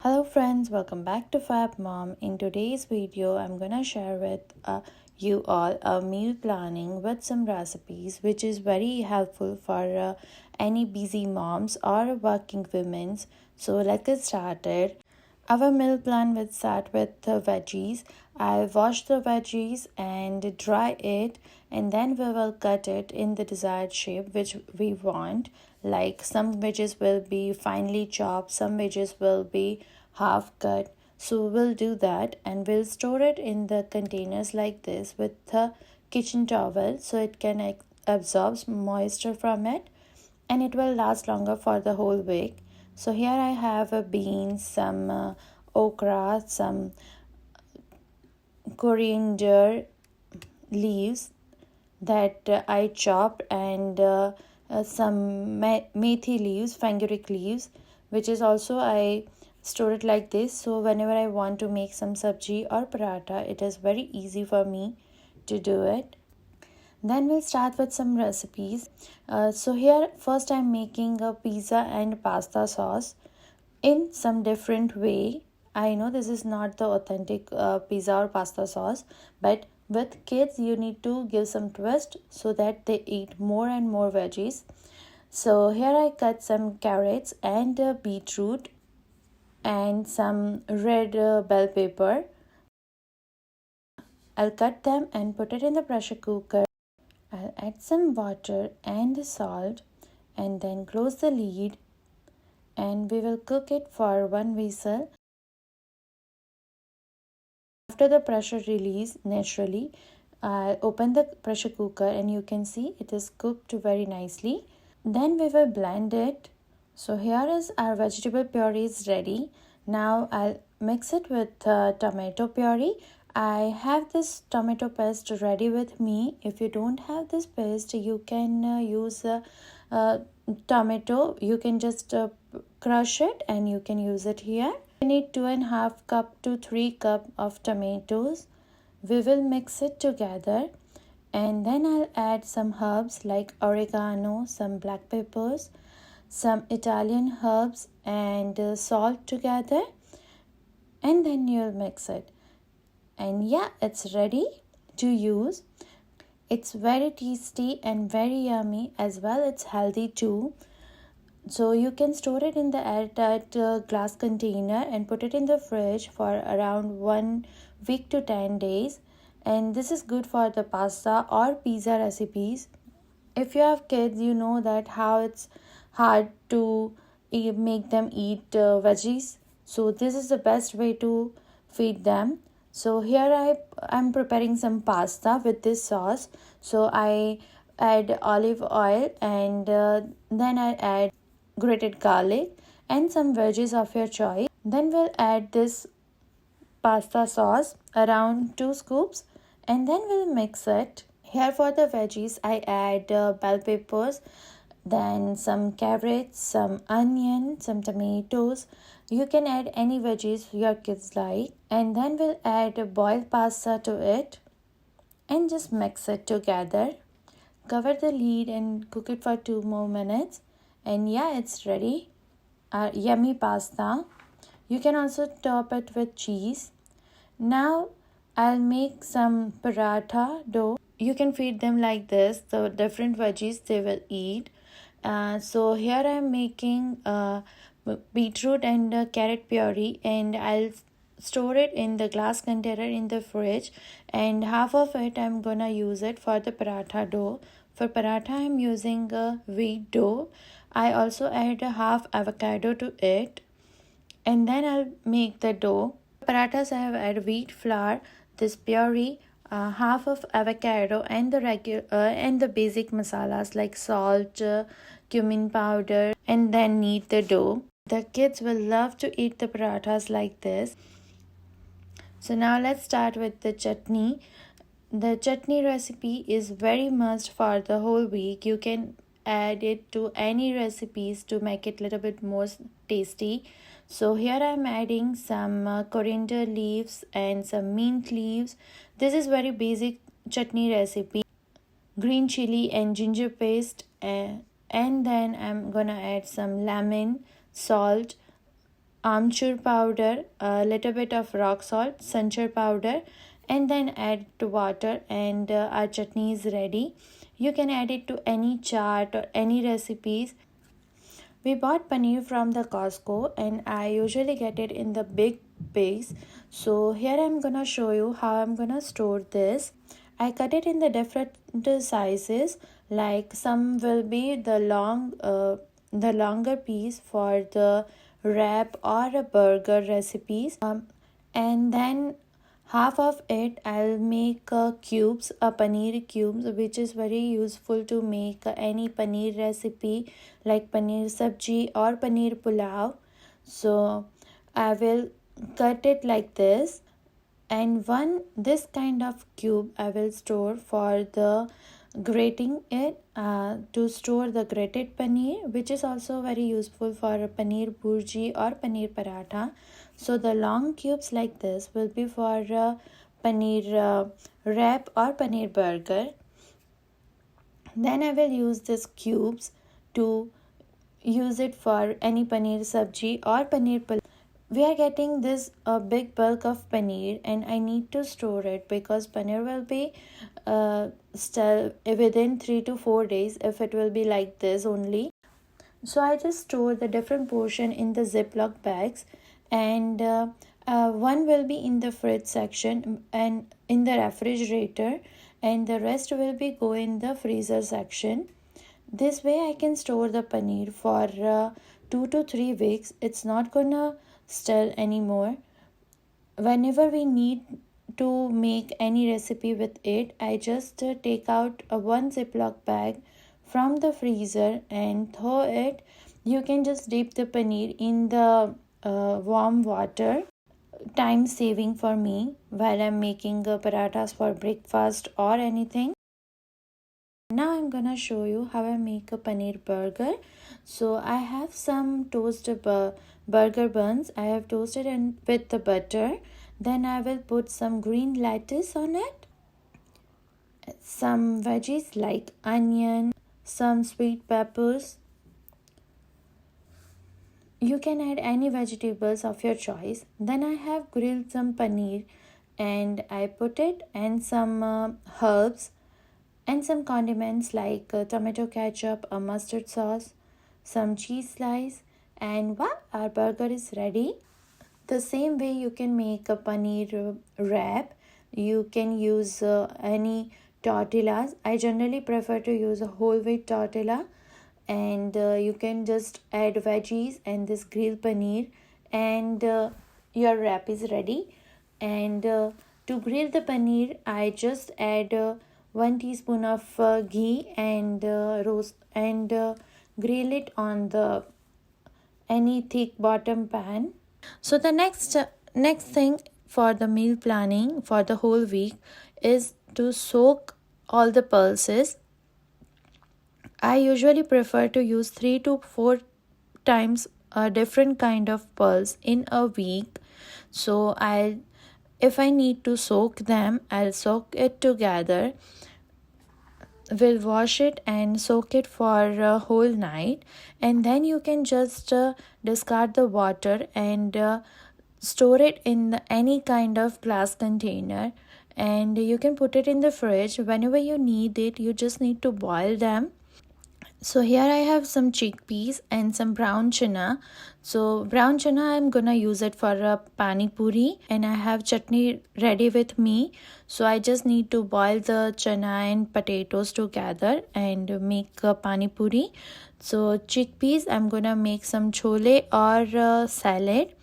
Hello friends, welcome back to Fab Mom. In today's video, I'm gonna share with you all a meal planning with some recipes which is very helpful for any busy moms or working women. So let's get started. Our meal plan will start with the veggies. I'll wash the veggies and dry it, and then we will cut it in the desired shape which we want. Like some veggies will be finely chopped, some veggies will be half cut. So we'll do that and we'll store it in the containers like this with the kitchen towel so it can absorb moisture from it and it will last longer for the whole week. So here I have a beans, some okra, some coriander leaves that I chopped, and some methi leaves, fenugreek leaves, which is also I store it like this. So whenever I want to make some sabji or paratha, it is very easy for me to do it. Then we'll start with some recipes. So here first I'm making a pizza and pasta sauce in some different way. I know this is not the authentic pizza or pasta sauce, but with kids you need to give some twist so that they eat more and more veggies. So here I cut some carrots and beetroot and some red bell pepper. I'll cut them and put it in the pressure cooker. I'll add some water and the salt and then close the lid and we will cook it for one whistle. After the pressure release naturally, I'll open the pressure cooker and you can see it is cooked very nicely. Then we will blend it. So here is our vegetable puree is ready. Now I'll mix it with tomato puree. I have this tomato paste ready with me. If you don't have this paste, you can use tomato. You can just crush it and you can use it here. We need 2.5 cup to 3 cup of tomatoes. We will mix it together and then I'll add some herbs like oregano, some black peppers, some Italian herbs and salt together, and then you'll mix it. And yeah, it's ready to use. It's very tasty and very yummy as well. It's healthy too. So you can store it in the airtight glass container and put it in the fridge for around 1 week to 10 days. And this is good for the pasta or pizza recipes. If you have kids, you know that how it's hard to make them eat veggies. So this is the best way to feed them. So here I'm preparing some pasta with this sauce. So I add olive oil and then I add grated garlic and some veggies of your choice. Then we'll add this pasta sauce around 2 scoops and then we'll mix it. Here for the veggies I add bell peppers, then some carrots, some onion, some tomatoes. You can add any veggies your kids like, and then we'll add boiled pasta to it and just mix it together. Cover the lid and cook it for 2 more minutes, and yeah, it's ready. Our yummy pasta. You can also top it with cheese. Now I'll make some paratha dough. You can feed them like this, the different veggies they will eat. So here I'm making beetroot and carrot puree, and I'll store it in the glass container in the fridge, and half of it I'm gonna use it for the paratha dough. For paratha I'm using wheat dough. I also add a half avocado to it, and then I'll make the dough. Parathas I have added wheat flour, this puree, half of avocado and the regular and the basic masalas like salt, cumin powder, and then knead the dough. The kids will love to eat the parathas like this. So now let's start with the chutney. The chutney recipe is very must for the whole week. You can add it to any recipes to make it a little bit more tasty. So here I'm adding some coriander leaves and some mint leaves. This is very basic chutney recipe. Green chili and ginger paste, and then I'm gonna add some lemon, salt, amchur powder, a little bit of rock salt, sanchar powder, and then add to water, and our chutney is ready. You can add it to any chaat or any recipes. We bought paneer from the Costco, and I usually get it in the big bags. So here I'm gonna show you how I'm gonna store this. I cut it in the different sizes. Like some will be the longer piece for the wrap or a burger recipes. And then half of it I'll make cubes, a paneer cubes, which is very useful to make any paneer recipe like paneer sabji or paneer pulao. So I will cut it like this, and one this kind of cube I will store for the grating it, to store the grated paneer, which is also very useful for paneer burji or paneer paratha. So the long cubes like this will be for paneer wrap or paneer burger. Then I will use these cubes to use it for any paneer sabji or paneer pulao. We are getting this big bulk of paneer, and I need to store it because paneer will be still within 3 to 4 days if it will be like this only. So I just store the different portion in the Ziploc bags, and one will be in the fridge section and in the refrigerator, and the rest will be go in the freezer section. This way I can store the paneer for 2 to 3 weeks. It's not gonna stir anymore. Whenever we need to make any recipe with it, I just take out a one Ziploc bag from the freezer and throw it. You can just dip the paneer in the warm water. Time saving for me while I'm making parathas for breakfast or anything. Now I'm gonna show you how I make a paneer burger. So I have some toasted burger buns. I have toasted and with the butter. Then I will put some green lettuce on it, some veggies like onion, some sweet peppers. You can add any vegetables of your choice. Then I have grilled some paneer, and I put it, and some herbs and some condiments like tomato ketchup, a mustard sauce, some cheese slice, and wow, our burger is ready. The same way you can make a paneer wrap. You can use any tortillas. I generally prefer to use a whole wheat tortilla, and you can just add veggies and this grilled paneer, and your wrap is ready. And to grill the paneer, I just add 1 teaspoon of ghee and roast and grill it on the any thick bottom pan. So the next thing for the meal planning for the whole week is to soak all the pulses. I usually prefer to use 3 to 4 times a different kind of pulse in a week. So if I need to soak them, I'll soak it together. We'll wash it and soak it for a whole night, and then you can just discard the water and store it in any kind of glass container, and you can put it in the fridge. Whenever you need it, you just need to boil them. So here I have some chickpeas and some brown chana. So brown chana, I'm gonna use it for a pani puri, and I have chutney ready with me. So I just need to boil the chana and potatoes together and make a pani puri. So chickpeas, I'm gonna make some chole or salad,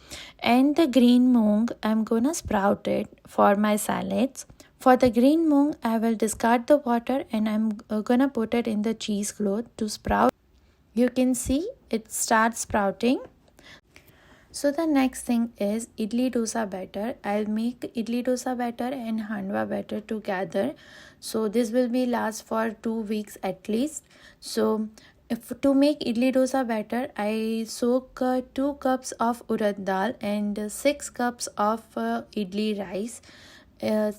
and the green moong, I'm gonna sprout it for my salads. For the green moong, I will discard the water, and I'm gonna put it in the cheesecloth to sprout. You can see it starts sprouting. So the next thing is idli dosa batter. I'll make idli dosa batter and handwa batter together. So this will be last for 2 weeks at least. So to make idli dosa batter, I soak 2 cups of urad dal and 6 cups of idli rice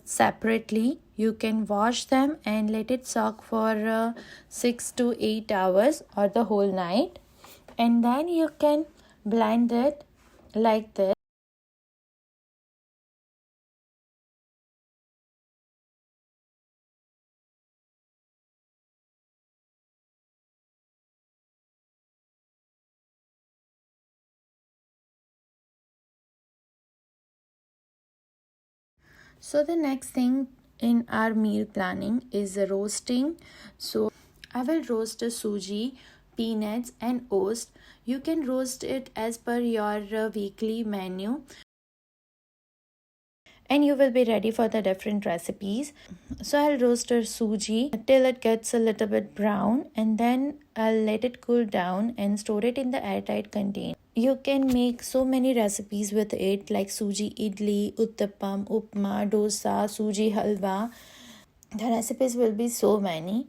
separately. You can wash them and let it soak for 6 to 8 hours or the whole night, and then you can blend it like this. So the next thing in our meal planning is the roasting. So I will roast the suji, peanuts and oats. You can roast it as per your weekly menu and you will be ready for the different recipes. So I'll roast the suji till it gets a little bit brown and then I'll let it cool down and store it in the airtight container. You can make so many recipes with it like suji idli, uttapam, upma, dosa, suji halwa. The recipes will be so many.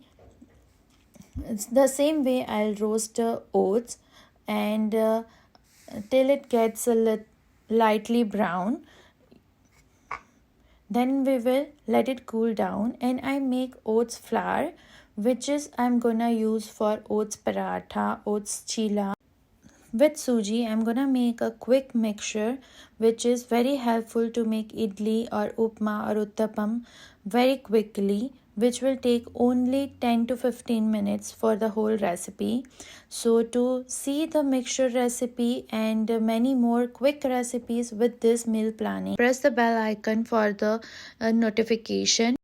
It's the same way I'll roast the oats and till it gets a lightly brown. Then we will let it cool down and I make oats flour, which is I'm gonna use for oats paratha, oats chila. With suji, I'm gonna make a quick mixture which is very helpful to make idli or upma or uttapam very quickly, which will take only 10 to 15 minutes for the whole recipe. So to see the mixture recipe and many more quick recipes with this meal planning, press the bell icon for the notification.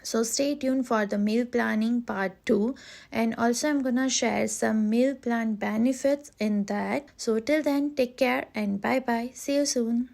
So stay tuned for the meal planning part 2, and also I'm gonna share some meal plan benefits in that. So till then, take care and bye bye. See you soon.